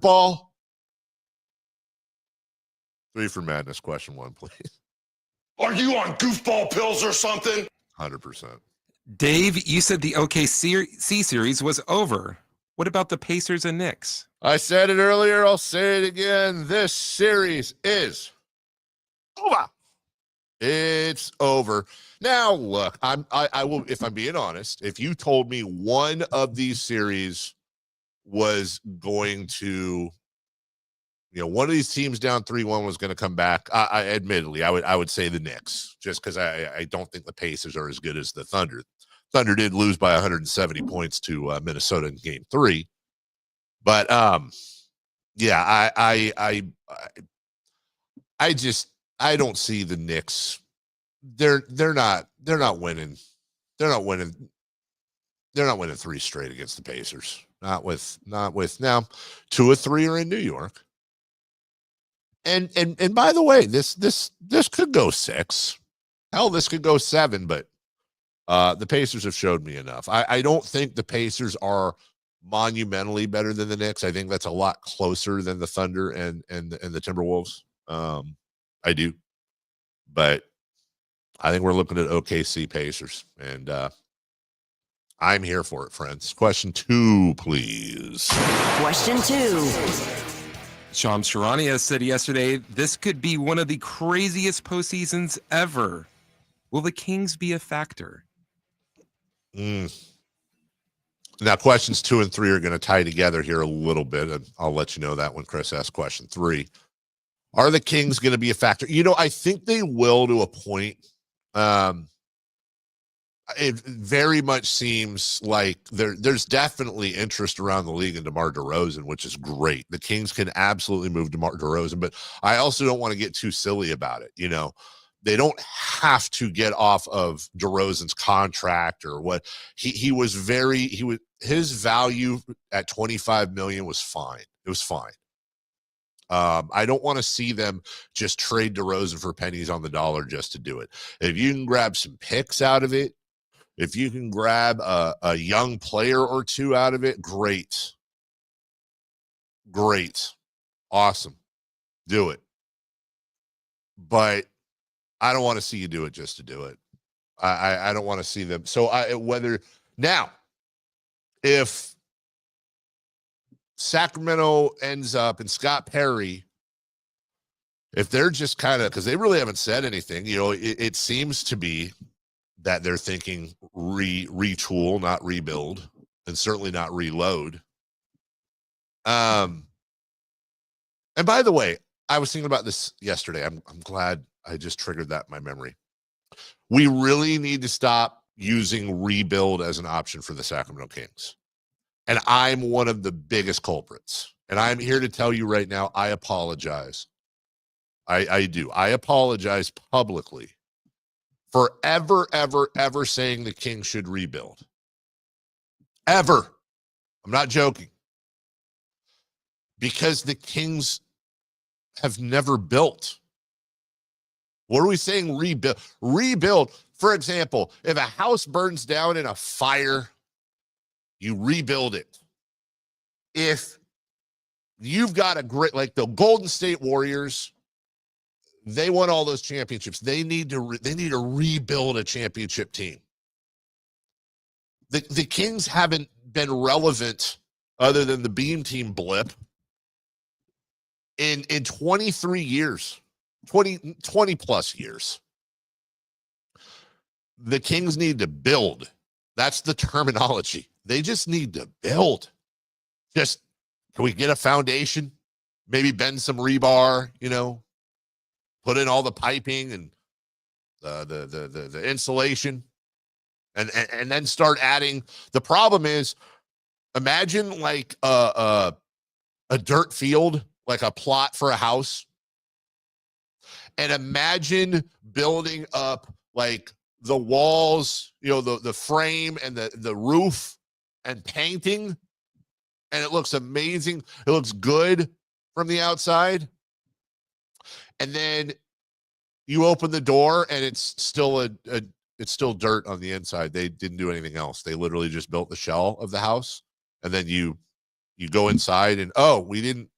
Ball. Threefer Madness, question 1, please. Are you on goofball pills or something? 100%. Dave, you said the OKC series was over. What about the Pacers and Knicks? I said it earlier. I'll say it again. This series is over. It's over. Now, look, I will, if I'm being honest, if you told me one of these series was going to, one of these teams down 3-1 was going to come back, admittedly, I would say the Knicks, just because I don't think the Pacers are as good as the Thunder. Thunder did lose by 170 points to Minnesota in Game 3, but yeah, I don't see the Knicks. They're not winning. They're not winning 3 straight against the Pacers. Not with now 2 of 3 are in New York. And by the way, this could go 6. Hell, this could go 7, but the Pacers have showed me enough. I don't think the Pacers are monumentally better than the Knicks. I think that's a lot closer than the Thunder and the Timberwolves. I do. But I think we're looking at OKC Pacers, and I'm here for it, friends. Question 2, please. Question 2. Sean Charania said yesterday, this could be one of the craziest postseasons ever. Will the Kings be a factor? Now, questions 2 and 3 are going to tie together here a little bit, and I'll let you know that when Chris asks question 3. Are the Kings going to be a factor? I think they will to a point. It very much seems like there's definitely interest around the league in DeMar DeRozan, which is great. The Kings can absolutely move DeMar DeRozan, but I also don't want to get too silly about it. They don't have to get off of DeRozan's contract or what. His value at $25 million was fine. It was fine. I don't want to see them just trade DeRozan for pennies on the dollar just to do it. If you can grab some picks out of it, if you can grab a young player or 2 out of it, great. Awesome. Do it. But I don't want to see you do it just to do it. I don't want to see them. So if Sacramento ends up and Scott Perry, if they're just kind of, because they really haven't said anything, it seems to be that they're thinking retool, not rebuild, and certainly not reload. And by the way, I was thinking about this yesterday. I'm glad I just triggered that in my memory. We really need to stop using rebuild as an option for the Sacramento Kings. And I'm one of the biggest culprits. And I'm here to tell you right now, I apologize. I do. I apologize publicly for ever saying the Kings should rebuild. Ever. I'm not joking. Because the Kings have never built. What are we saying? Rebuild. Rebuild. For example, if a house burns down in a fire, you rebuild it. If you've got a great, like the Golden State Warriors, they won all those championships. They need to rebuild a championship team. The Kings haven't been relevant other than the Beam Team blip in 23 years, 20 plus years. The Kings need to build. That's the terminology. They just need to build. Can we get a foundation? Maybe bend some rebar, put in all the piping and the insulation and then start adding. The problem is, imagine like a dirt field, like a plot for a house. And imagine building up like the walls, the frame and the roof and painting. And it looks amazing. It looks good from the outside. And then you open the door and it's still it's still dirt on the inside. They didn't do anything else. They literally just built the shell of the house. And then you You go inside and we didn't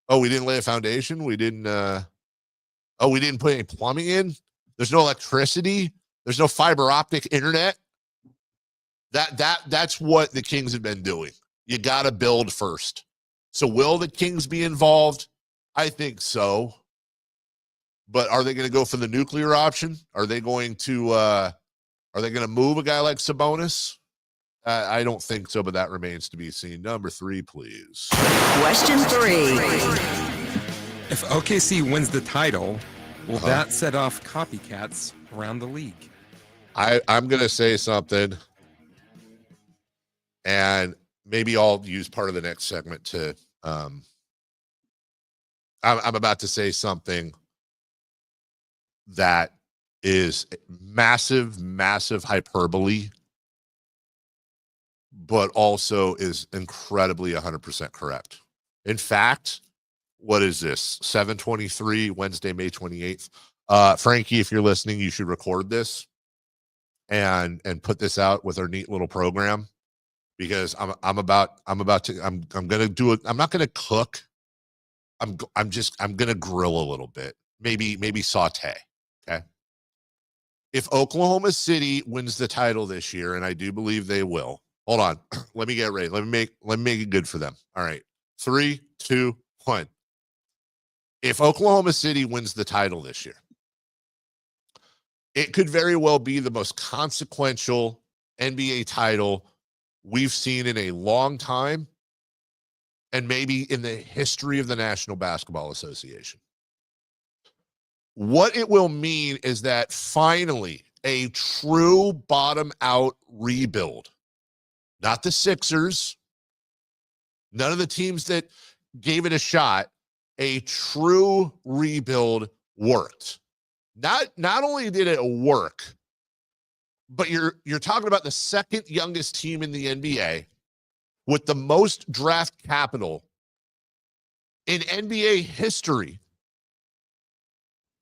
lay a foundation. We didn't put any plumbing in. There's no electricity. There's no fiber optic internet. That's what the Kings have been doing. You got to build first. So will the Kings be involved? I think so. But are they going to go for the nuclear option? Are they going to move a guy like Sabonis? I don't think so, but that remains to be seen. Number 3, please. Question 3. If OKC wins the title, will that set off copycats around the league? I'm going to say something, and maybe I'll use part of the next segment to I'm about to say something that is massive hyperbole, but also is incredibly 100% correct. In fact, what is this? 7:23, Wednesday, May 28th. Frankie, if you're listening, you should record this and put this out with our neat little program, because I'm gonna do it. I'm not gonna cook. I'm gonna grill a little bit. Maybe saute. Okay. If Oklahoma City wins the title this year, and I do believe they will, hold on. Let me get ready. Let me make it good for them. All right. 3, 2, 1. If Oklahoma City wins the title this year, it could very well be the most consequential NBA title we've seen in a long time, and maybe in the history of the National Basketball Association. What it will mean is that finally a true bottom-out rebuild, not the Sixers, none of the teams that gave it a shot, a true rebuild worked. Not only did it work, but you're talking about the second youngest team in the NBA with the most draft capital in NBA history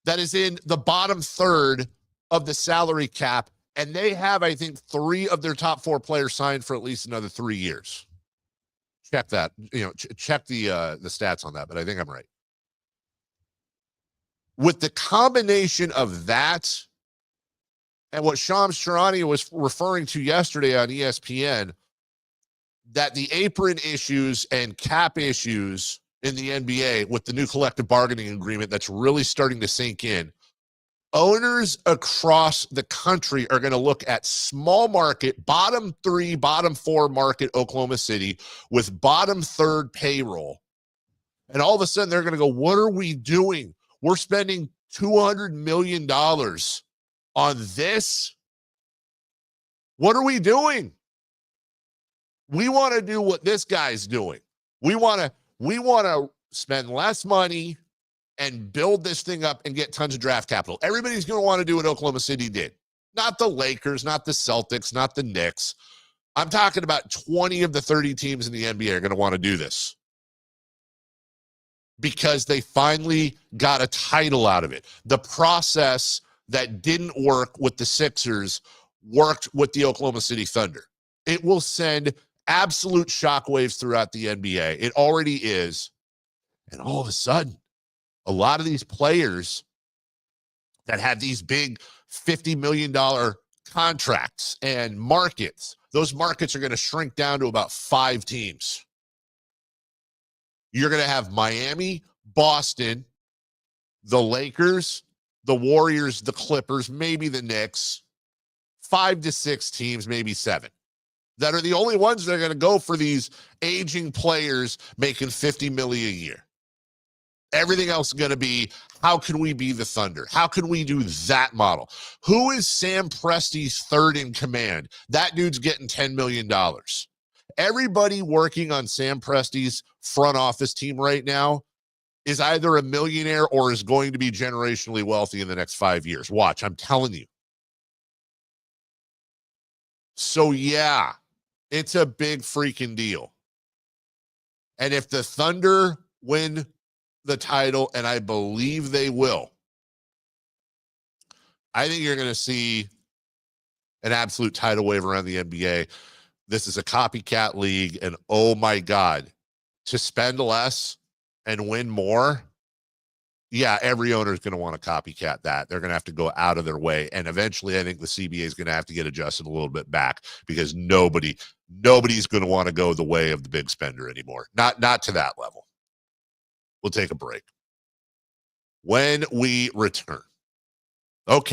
that is in the bottom third of the salary cap, and they have, I think, 3 of their top 4 players signed for at least another 3 years. Check that, check the stats on that, but I think I'm right. With the combination of that and what Shams Charania was referring to yesterday on ESPN, that the apron issues and cap issues in the NBA with the new collective bargaining agreement that's really starting to sink in, owners across the country are going to look at small market, bottom 3, bottom 4 market Oklahoma City with bottom 3rd payroll. And all of a sudden they're going to go, what are we doing? We're spending $200 million on this. What are we doing? We want to do what this guy's doing. We want to spend less money and build this thing up and get tons of draft capital. Everybody's going to want to do what Oklahoma City did. Not the Lakers, not the Celtics, not the Knicks. I'm talking about 20 of the 30 teams in the NBA are going to want to do this, because they finally got a title out of it. The process that didn't work with the Sixers worked with the Oklahoma City Thunder. It will send absolute shockwaves throughout the NBA. It already is. And all of a sudden, a lot of these players that had these big $50 million contracts and markets, those markets are going to shrink down to about 5 teams. You're going to have Miami, Boston, the Lakers, the Warriors, the Clippers, maybe the Knicks, 5 to 6 teams, maybe 7, that are the only ones that are going to go for these aging players making $50 million a year. Everything else is going to be, how can we be the Thunder? How can we do that model? Who is Sam Presti's 3rd in command? That dude's getting $10 million. Everybody working on Sam Presti's front office team right now is either a millionaire or is going to be generationally wealthy in the next 5 years. Watch, I'm telling you. So yeah, it's a big freaking deal. And if the Thunder win the title, and I believe they will, I think you're going to see an absolute tidal wave around the NBA. This is a copycat league, and oh my God, to spend less and win more, yeah, every owner is going to want to copycat that. They're going to have to go out of their way. And eventually, I think the CBA is going to have to get adjusted a little bit back because nobody's going to want to go the way of the big spender anymore. Not to that level. We'll take a break. When we return, okay.